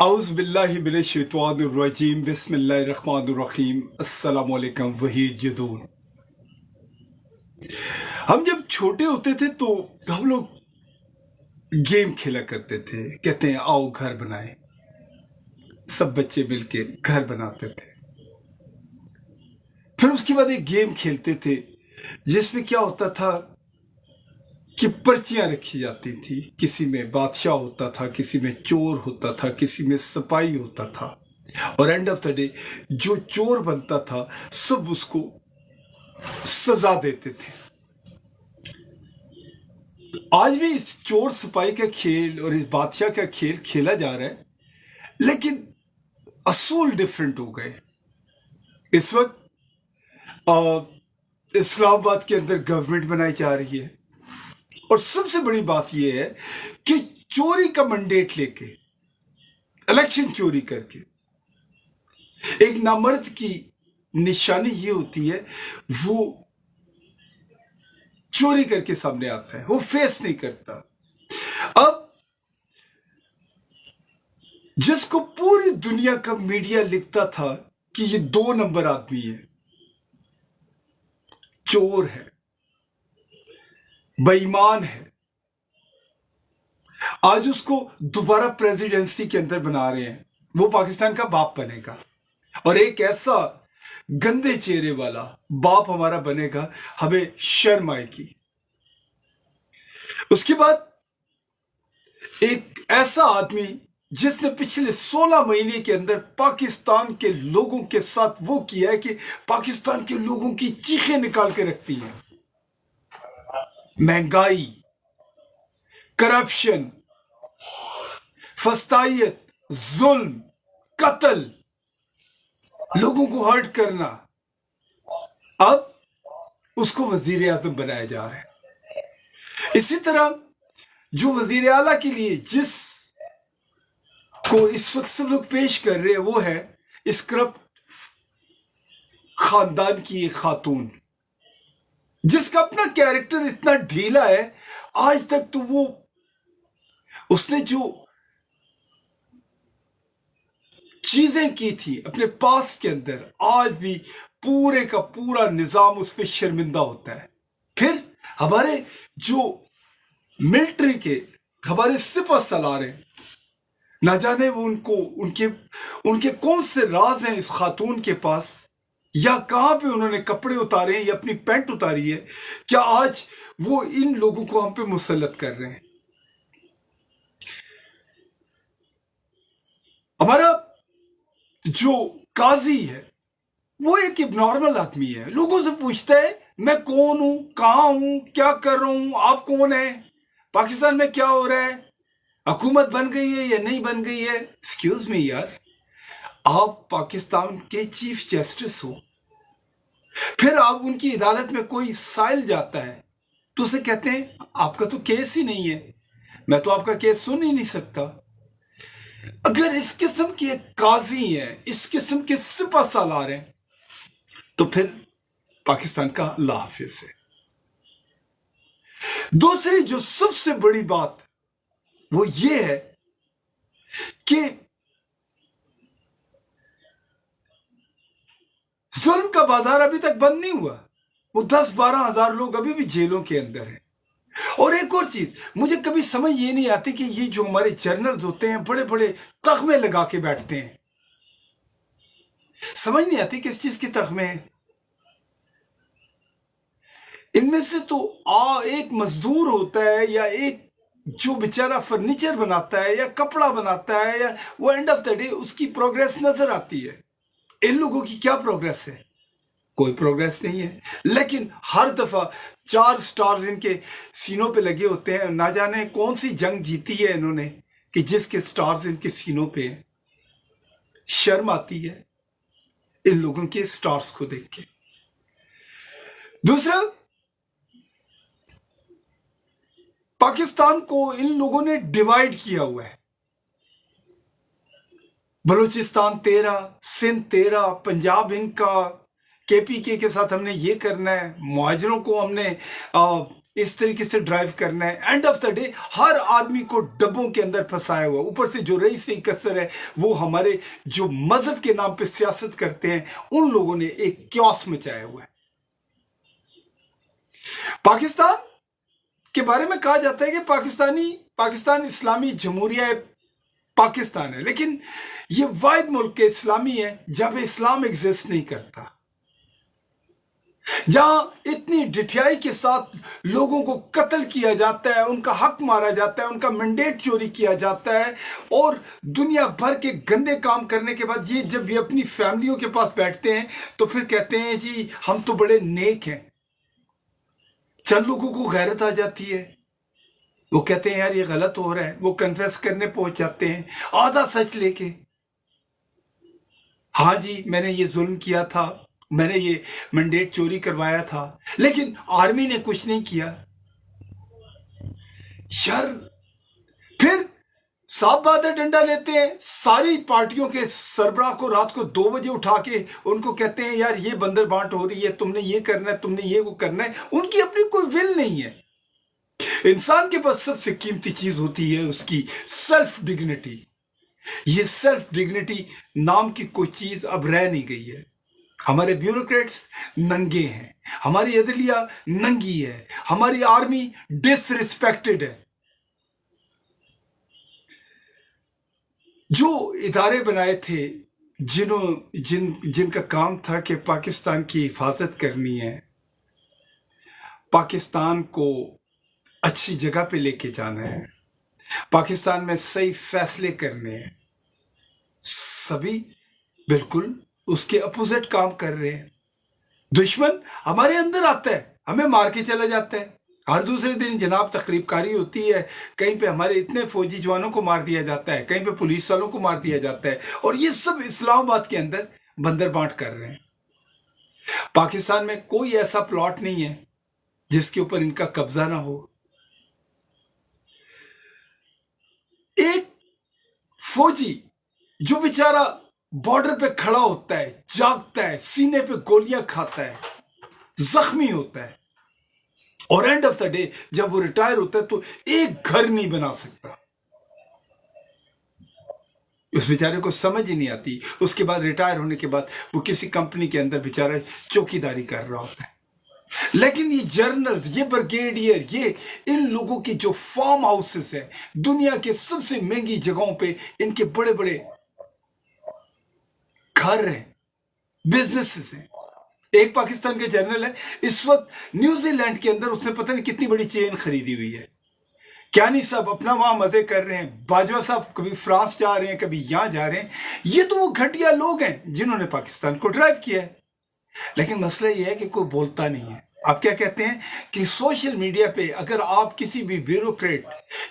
اعوذ باللہ من الشیطان الرجیم بسم اللہ الرحمن الرحیم السلام علیکم وحید جدون. ہم جب چھوٹے ہوتے تھے تو ہم لوگ گیم کھیلا کرتے تھے. کہتے ہیں آؤ گھر بنائیں. سب بچے مل کے گھر بناتے تھے. پھر اس کے بعد ایک گیم کھیلتے تھے جس میں کیا ہوتا تھا کہ پرچیاں رکھی جاتی تھی. کسی میں بادشاہ ہوتا تھا, کسی میں چور ہوتا تھا, کسی میں سپاہی ہوتا تھا, اور اینڈ آف دا ڈے جو چور بنتا تھا سب اس کو سزا دیتے تھے. آج بھی اس چور سپاہی کا کھیل اور اس بادشاہ کا کھیل کھیلا جا رہا ہے, لیکن اصول ڈفرینٹ ہو گئے. اس وقت اسلام آباد کے اندر گورنمنٹ بنائی جا رہی ہے, اور سب سے بڑی بات یہ ہے کہ چوری کا منڈیٹ لے کے, الیکشن چوری کر کے, ایک نامرد کی نشانی یہ ہوتی ہے وہ چوری کر کے سامنے آتا ہے, وہ فیس نہیں کرتا. اب جس کو پوری دنیا کا میڈیا لکھتا تھا کہ یہ 2 نمبر آدمی ہے, چور ہے, بے ایمان ہے, آج اس کو دوبارہ پریزیڈنسی کے اندر بنا رہے ہیں. وہ پاکستان کا باپ بنے گا, اور ایک ایسا گندے چہرے والا باپ ہمارا بنے گا, ہمیں شرم آئے گی. اس کے بعد ایک ایسا آدمی جس نے پچھلے 16 مہینے کے اندر پاکستان کے لوگوں کے ساتھ وہ کیا ہے کہ پاکستان کے لوگوں کی چیخیں نکال کے رکھتی ہیں. مہنگائی, کرپشن, فسطائیت, ظلم, قتل, لوگوں کو ہرٹ کرنا. اب اس کو وزیر اعظم بنایا جا رہا ہے. اسی طرح جو وزیر اعلیٰ کے لیے جس کو اس وقت سب لوگ پیش کر رہے ہیں وہ ہے اس کرپٹ خاندان کی ایک خاتون, جس کا اپنا کیریکٹر اتنا ڈھیلا ہے. آج تک تو اس نے جو چیزیں کی تھی اپنے پاسٹ کے اندر, آج بھی پورے کا پورا نظام اس پہ شرمندہ ہوتا ہے. پھر ہمارے جو ملٹری کے ہمارے سپہ سالار ہیں, نہ جانے وہ ان کے کون سے راز ہیں اس خاتون کے پاس, یا کہاں پہ انہوں نے کپڑے اتارے ہیں یا اپنی پینٹ اتاری ہے, کیا آج وہ ان لوگوں کو ہم پہ مسلط کر رہے ہیں. ہمارا جو قاضی ہے وہ ایک نارمل آدمی ہے, لوگوں سے پوچھتا ہے میں کون ہوں, کہاں ہوں, کیا کر رہا ہوں, آپ کون ہیں, پاکستان میں کیا ہو رہا ہے, حکومت بن گئی ہے یا نہیں بن گئی ہے. ایکسکیوز می یار, آپ پاکستان کے چیف جسٹس ہو, پھر آپ ان کی عدالت میں کوئی سائل جاتا ہے تو اسے کہتے ہیں آپ کا تو کیس ہی نہیں ہے, میں تو آپ کا کیس سن ہی نہیں سکتا. اگر اس قسم کے قاضی ہیں, اس قسم کے سپہ سالار ہیں, تو پھر پاکستان کا اللہ حافظ ہے. دوسری جو سب سے بڑی بات وہ یہ ہے کہ ظلم کا بازار ابھی تک بند نہیں ہوا. وہ 10-12 ہزار لوگ ابھی بھی جیلوں کے اندر ہیں. اور ایک اور چیز مجھے کبھی سمجھ یہ نہیں آتی کہ یہ جو ہمارے جرنلز ہوتے ہیں بڑے بڑے تخمے لگا کے بیٹھتے ہیں, سمجھ نہیں آتی کس چیز کے تخمے ہیں. ان میں سے تو ایک مزدور ہوتا ہے, یا ایک جو بیچارہ فرنیچر بناتا ہے یا کپڑا بناتا ہے, یا وہ اینڈ آف دا ڈے اس کی پروگریس نظر آتی ہے. ان لوگوں کی کیا پروگریس ہے؟ کوئی پروگریس نہیں ہے. لیکن ہر دفعہ 4 سٹارز ان کے سینوں پہ لگے ہوتے ہیں. نہ جانے کون سی جنگ جیتی ہے انہوں نے کہ جس کے سٹارز ان کے سینوں پہ ہیں. شرم آتی ہے ان لوگوں کے سٹارز کو دیکھ کے. دوسرا, پاکستان کو ان لوگوں نے ڈیوائیڈ کیا ہوا ہے. بلوچستان تیرا, سندھ تیرا, پنجاب ان کا, کے پی کے ساتھ ہم نے یہ کرنا ہے, مہاجروں کو ہم نے इस तरीके से ड्राइव करना है। एंड ऑफ द डे हर आदमी को डब्बों के अंदर फंसाया हुआ, ऊपर से जो रईस कसर है वो हमारे जो मजहब के नाम पे सियासत करते हैं, उन लोगों ने एक क्योस मचाया हुआ है। पाकिस्तान के बारे में कहा जाता है कि पाकिस्तान इस्लामी जमहूरिया पाकिस्तान है, लेकिन ये वाहिद मुल्क के इस्लामी है जहां पे इस्लाम एग्जिस्ट नहीं करता, जहां इतनी ढिठियाई के साथ लोगों को कत्ल किया जाता है, उनका हक मारा जाता है, उनका मैंडेट चोरी किया जाता है, और दुनिया भर के गंदे काम करने के बाद जब ये अपनी फैमिलियों के पास बैठते हैं तो फिर कहते हैं जी हम तो बड़े नेक हैं। चंद लोगों को गैरत आ जाती है, वो कहते हैं यार ये गलत हो रहा है, वो कन्फेस करने पहुंच जाते हैं आधा सच लेके, हाँ जी मैंने ये जुल्म किया था, मैंने ये मैंडेट चोरी करवाया था, लेकिन आर्मी ने कुछ नहीं किया। यार फिर साफ बात है, डंडा लेते हैं सारी पार्टियों के सरबराह को रात को 2 बजे उठा के उनको कहते हैं यार ये बंदर बांट हो रही है, तुमने ये करना है, तुमने ये वो करना है। उनकी अपनी कोई विल नहीं है। इंसान के पास सबसे कीमती चीज होती है उसकी सेल्फ डिग्निटी। ये सेल्फ डिग्निटी नाम की कोई चीज अब रह नहीं गई है। हमारे ब्यूरोक्रेट्स नंगे हैं, हमारी अदलिया नंगी है, हमारी आर्मी डिसरिस्पेक्टेड है। जो इदारे बनाए थे जिनका काम था कि पाकिस्तान की हिफाजत करनी है, पाकिस्तान को अच्छी जगह पे लेके जाना है, पाकिस्तान में सही फैसले करने हैं, सभी बिल्कुल उसके अपोजिट काम कर रहे हैं। दुश्मन हमारे अंदर आता है, हमें मार के चला जाता है। हर दूसरे दिन जनाब तकरीबकारी होती है, कहीं पे हमारे इतने फौजी जवानों को मार दिया जाता है, कहीं पे पुलिस वालों को मार दिया जाता है, और ये सब इस्लामाबाद के अंदर बंदर बांट कर रहे हैं। पाकिस्तान में कोई ऐसा प्लॉट नहीं है जिसके ऊपर इनका कब्जा ना हो। एक फौजी जो बेचारा बॉर्डर पे खड़ा होता है, जागता है, सीने पे गोलियां खाता है, जख्मी होता है, और एंड ऑफ द डे जब वो रिटायर होता है तो एक घर नहीं बना सकता। उस बेचारे को समझ ही नहीं आती। उसके बाद रिटायर होने के बाद वो किसी कंपनी के अंदर बेचारा चौकीदारी कर रहा होता है। लेकिन ये जर्नल्स, ये ब्रिगेडियर, ये इन लोगों के जो फार्म हाउसेस हैं, दुनिया के सबसे महंगी जगहों पे इनके बड़े बड़े घर हैं, बिजनेसेस हैं। एक पाकिस्तान के जर्नल है, इस वक्त न्यूजीलैंड के अंदर उसने पता नहीं कितनी बड़ी चेन खरीदी हुई है। क्या नहीं सब अपना वहां मजे कर रहे हैं। बाजवा साहब कभी फ्रांस जा रहे हैं, कभी यहां जा रहे हैं। ये तो वो घटिया लोग हैं जिन्होंने पाकिस्तान को ड्राइव किया है। लेकिन मसला ये है कि कोई बोलता नहीं है। आप क्या कहते हैं कि सोशल मीडिया पे अगर आप किसी भी ब्यूरोक्रेट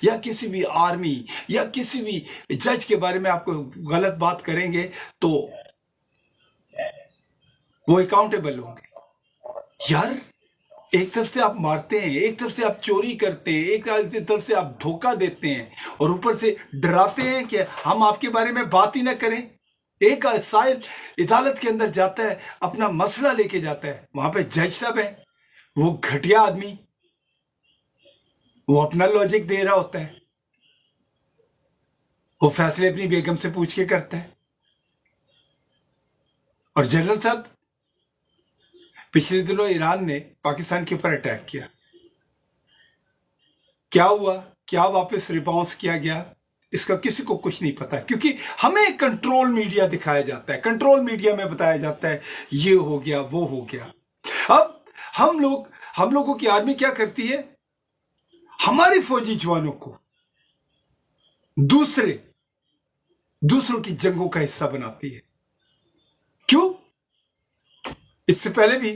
या किसी भी आर्मी या किसी भी जज के बारे में आपको गलत बात करेंगे तो वो अकाउंटेबल होंगे। यार एक तरफ से आप मारते हैं, एक तरफ से आप चोरी करते हैं, एक तरफ से आप धोखा देते हैं, और ऊपर से डराते हैं कि हम आपके बारे में बात ही ना करें। एक साहिल अदालत के अंदर जाता है, अपना मसला लेके जाता है, वहां पे जज साहब है, वो घटिया आदमी, वो अपना लॉजिक दे रहा होता है, वो फैसले अपनी बेगम से पूछ के करता है। और जनरल साहब, पिछले दिनों ईरान ने पाकिस्तान के ऊपर अटैक किया, क्या हुआ, क्या वापस रिस्पॉन्स किया गया, इसका किसी को कुछ नहीं पता, क्योंकि हमें कंट्रोल मीडिया दिखाया जाता है, कंट्रोल मीडिया में बताया जाता है ये हो गया वो हो गया। अब हम लोगों की आर्मी क्या करती है, हमारे फौजी जवानों को दूसरों की जंगों का हिस्सा बनाती है। क्यों? इससे पहले भी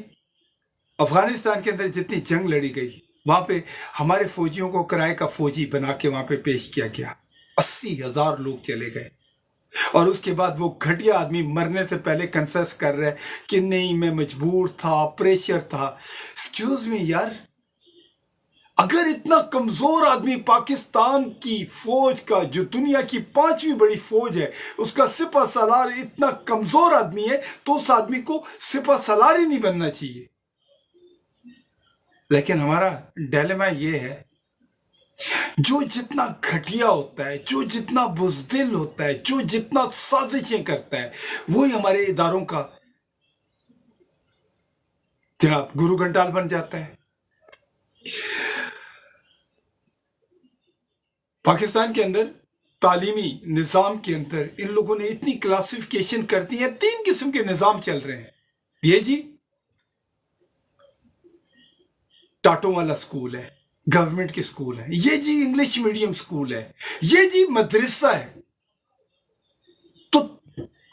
अफगानिस्तान के अंदर जितनी जंग लड़ी गई, वहां पे हमारे फौजियों को किराए का फौजी बना के वहां पे पेश किया गया, 80,000 लोग चले गए, और उसके बाद वो घटिया आदमी मरने से पहले कन्फेस कर रहा है कि नहीं मैं मजबूर था, प्रेशर था। एक्सक्यूज मी यार, अगर इतना कमजोर आदमी पाकिस्तान की फौज का, जो दुनिया की 5वीं बड़ी फौज है, उसका सिपह सलार इतना कमजोर आदमी है, तो उस आदमी को सिपह सलार ही नहीं बनना चाहिए। लेकिन हमारा डायलेमा ये है, जो जितना घटिया होता है, जो जितना बुजदिल होता है, जो जितना साजिशें करता है, वही हमारे इदारों का जनाब गुरु घंटाल बन जाता है। पाकिस्तान के अंदर तालीमी निज़ाम के अंदर इन लोगों ने इतनी क्लासिफिकेशन कर दी है, 3 किस्म के निज़ाम चल रहे हैं। ये जी टाटों वाला स्कूल है, गवर्नमेंट के स्कूल है, ये जी इंग्लिश मीडियम स्कूल है, ये जी मदरसा है। तो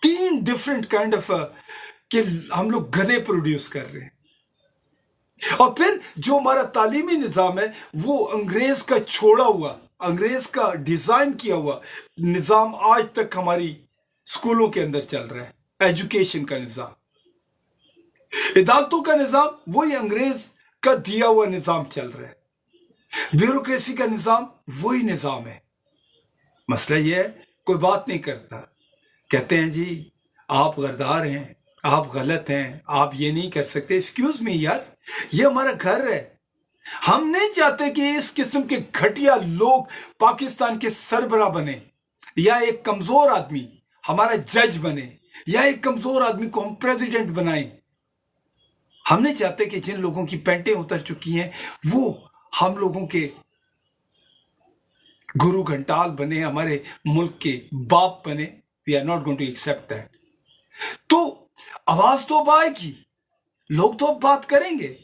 3 डिफरेंट काइंड ऑफ कि हम लोग गधे प्रोड्यूस कर रहे हैं। और फिर जो हमारा तालीमी निज़ाम है वो अंग्रेज का छोड़ा हुआ, अंग्रेज का डिजाइन किया हुआ निज़ाम आज तक हमारी स्कूलों के अंदर चल रहा है। एजुकेशन का निज़ाम, अदालतों का निज़ाम वही अंग्रेज का दिया हुआ निज़ाम चल रहा है। ब्यूरोक्रेसी का निज़ाम वही निज़ाम है। मसला यह है, कोई बात नहीं करता, कहते हैं जी आप गद्दार हैं, आप गलत हैं, आप ये नहीं कर सकते। एक्सक्यूज मी यार, ये हमारा घर है। हम नहीं चाहते कि इस किस्म के घटिया लोग पाकिस्तान के सरबरा बने, या एक कमजोर आदमी हमारा जज बने, या एक कमजोर आदमी को हम प्रेसिडेंट बनाएं। हम नहीं चाहते कि जिन लोगों की पैंटें उतर चुकी हैं वो हम लोगों के गुरु घंटाल बने, हमारे मुल्क के बाप बने। We are not going to accept that. तो आवाज तो अब आएगी, लोग तो अब बात करेंगे।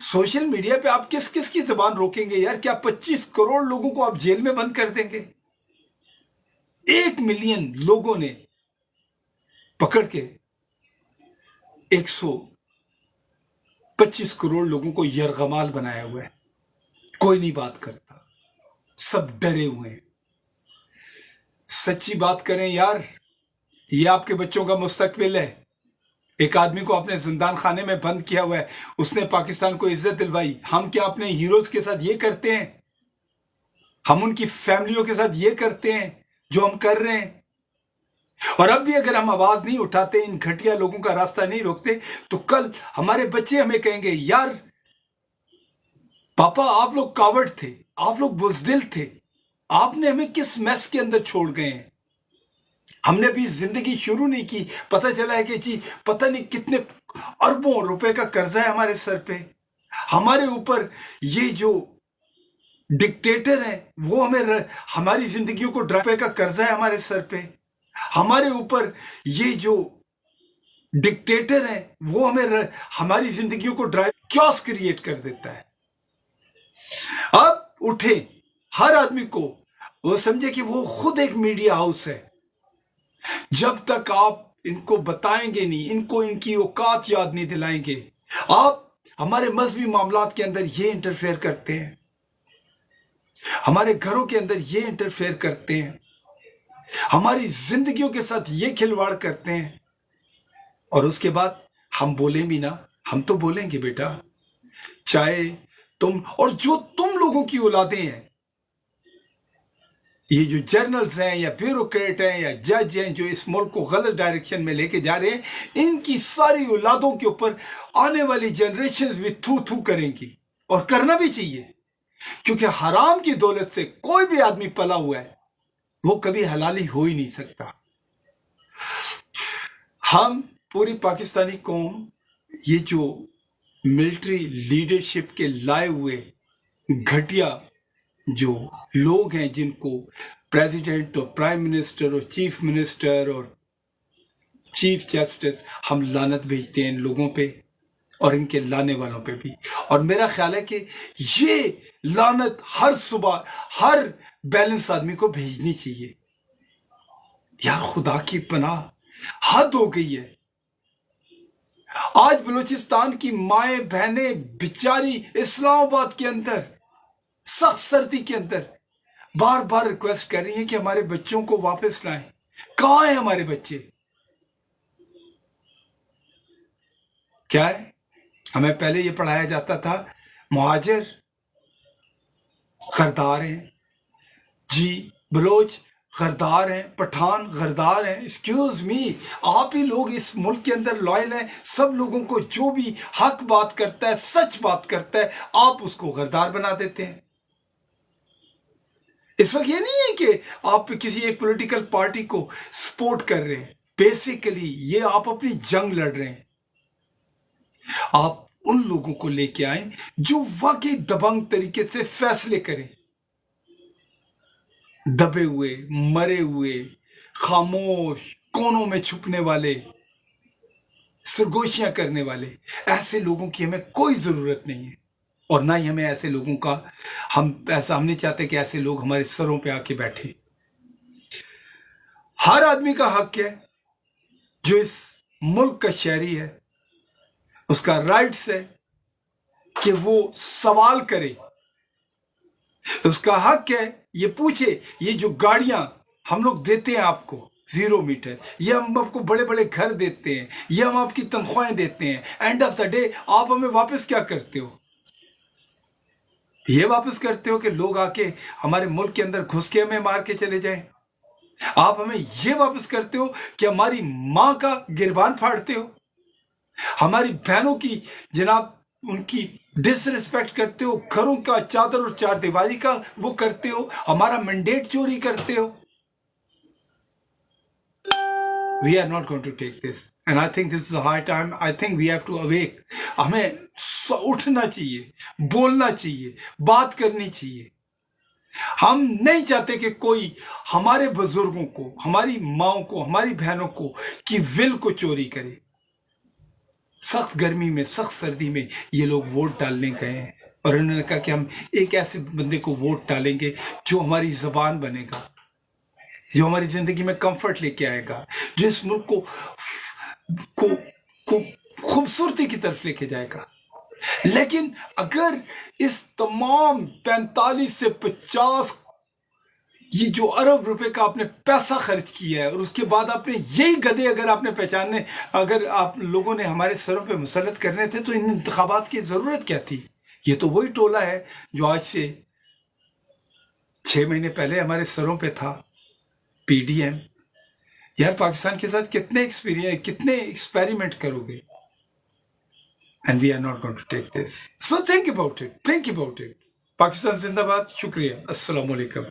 सोशल मीडिया पे आप किस किस की जबान रोकेंगे यार? क्या 25 करोड़ लोगों को आप जेल में बंद कर देंगे? 1 मिलियन लोगों ने पकड़ के 125 करोड़ लोगों को यरगमाल बनाया हुआ है। कोई नहीं बात करता, सब डरे हुए हैं। सच्ची बात करें यार, ये आपके बच्चों का मुस्तकबिल है। एक आदमी को अपने जिंदान खाने में बंद किया हुआ है, उसने पाकिस्तान को इज्जत दिलवाई। हम क्या अपने हीरोज के साथ ये करते हैं? हम उनकी फैमिलियों के साथ ये करते हैं जो हम कर रहे हैं? और अब भी अगर हम आवाज नहीं उठाते, इन घटिया लोगों का रास्ता नहीं रोकते, तो कल हमारे बच्चे हमें कहेंगे यार पापा आप लोग कावड़ थे, आप लोग बुजदिल थे, आपने हमें किस मैस के अंदर छोड़ गए हैं। हमने अभी जिंदगी शुरू नहीं की, पता चला है कि जी पता नहीं कितने अरबों रुपए का कर्जा है हमारे सर पे। हमारे ऊपर ये जो डिक्टेटर है वो हमें हमारी जिंदगियों को ड्राइव का कर्जा है हमारे सर पे। हमारे ऊपर ये जो डिक्टेटर है वो हमें हमारी जिंदगियों को ड्राइव क्योस क्रिएट कर देता है। अब उठे, हर आदमी को वो समझे कि वो खुद एक मीडिया हाउस है। जब तक आप इनको बताएंगे नहीं, इनको इनकी औकात याद नहीं दिलाएंगे, आप हमारे मजहबी मामलात के अंदर ये इंटरफेयर करते हैं, हमारे घरों के अंदर ये इंटरफेयर करते हैं, हमारी जिंदगियों के साथ ये खिलवाड़ करते हैं, और उसके बाद हम बोले भी ना, हम तो बोलेंगे बेटा, चाहे तुम और जो तुम लोगों की औलादें हैं, ये जो जर्नल्स हैं या ब्यूरोक्रेट हैं या जज हैं जो इस मुल्क को गलत डायरेक्शन में लेके जा रहे हैं, इनकी सारी औलादों के ऊपर आने वाली जनरेशंस भी थू थू करेंगी। और करना भी चाहिए, क्योंकि हराम की दौलत से कोई भी आदमी पला हुआ है वो कभी हलाली हो ही नहीं सकता। हम पूरी पाकिस्तानी कौम ये जो मिलिट्री लीडरशिप के लाए हुए घटिया जो लोग हैं, जिनको प्रेसिडेंट और प्राइम मिनिस्टर और चीफ मिनिस्टर और चीफ जस्टिस, हम लानत भेजते हैं इन लोगों पे और इनके लाने वालों पे भी। और मेरा ख्याल है कि ये लानत हर सुबह हर बैलेंस आदमी को भेजनी चाहिए। यार खुदा की पनाह, हद हो गई है। आज बलूचिस्तान की माएं बहनें बेचारी इस्लामाबाद के अंदर सख्त सर्दी के अंदर बार बार रिक्वेस्ट कर रही हैं कि हमारे बच्चों को वापस लाएं। कहां हैं हमारे बच्चे? क्या है, हमें पहले ये पढ़ाया जाता था मुहाजिर गद्दार हैं जी, बलोच गद्दार हैं, पठान गद्दार हैं। एक्सक्यूज मी, आप ही लोग इस मुल्क के अंदर लॉयल हैं। सब लोगों को जो भी हक बात करता है, सच बात करता है, आप उसको गद्दार बना देते हैं। इस वक्त ये नहीं है कि आप किसी एक पॉलिटिकल पार्टी को सपोर्ट कर रहे हैं। बेसिकली ये आप अपनी जंग लड़ रहे हैं। आप उन लोगों को लेके आए जो वाकई दबंग तरीके से फैसले करें। दबे हुए, मरे हुए, खामोश, कोनों में छुपने वाले, सरगोशियां करने वाले, ऐसे लोगों की हमें कोई जरूरत नहीं है। और ना ही हमें ऐसे लोगों का हम नहीं चाहते कि ऐसे लोग हमारे सरों पे आके बैठे। हर आदमी का हक है जो इस मुल्क का शहरी है, उसका राइट्स है कि वो सवाल करे। उसका हक है ये पूछे, ये जो गाड़ियां हम लोग देते हैं आपको 0 मीटर, ये हम आपको बड़े बड़े घर देते हैं, ये हम आपकी तनख्वाहें देते हैं, एंड ऑफ द डे आप हमें वापस क्या करते हो? ये वापस करते हो कि लोग आके हमारे मुल्क के अंदर घुस के हमें मार के चले जाएं। आप हमें ये वापस करते हो कि हमारी माँ का गिरबान फाड़ते हो, हमारी बहनों की जनाब उनकी डिसरिस्पेक्ट करते हो, घरों का चादर और चारदीवारी का वो करते हो, हमारा मैंडेट चोरी करते हो। We are not going to take this, and I think this is a high time. I think we have to awake. हमें उठना चाहिए, बोलना चाहिए, बात करनी चाहिए। हम नहीं चाहते कि कोई हमारे बुजुर्गों को, हमारी माओ को, हमारी बहनों को की विल को चोरी करे। सख्त गर्मी में, सख्त सर्दी में ये लोग वोट डालने गए हैं और उन्होंने कहा कि हम एक ऐसे बंदे को वोट डालेंगे जो हमारी जबान बनेगा, जो हमारी जिंदगी में कंफर्ट लेके आएगा, जो इस मुल्क को खूबसूरती की तरफ लेके जाएगा। लेकिन अगर इस तमाम 45 से 50 ये जो अरब रुपए का आपने पैसा खर्च किया है और उसके बाद आपने यही गधे अगर आपने पहचानने, अगर आप लोगों ने हमारे सरों पे मुसल्लत करने थे तो इन इंतखाबात की जरूरत क्या थी? ये तो वही टोला है जो आज से 6 महीने पहले हमारे सरों पे था, पीडीएम। यार पाकिस्तान के साथ कितने एक्सपेरिमेंट करोगे? And we are not going to take this, so think about it. Pakistan जिंदाबाद। शुक्रिया, अस्सलाम वालेकुम।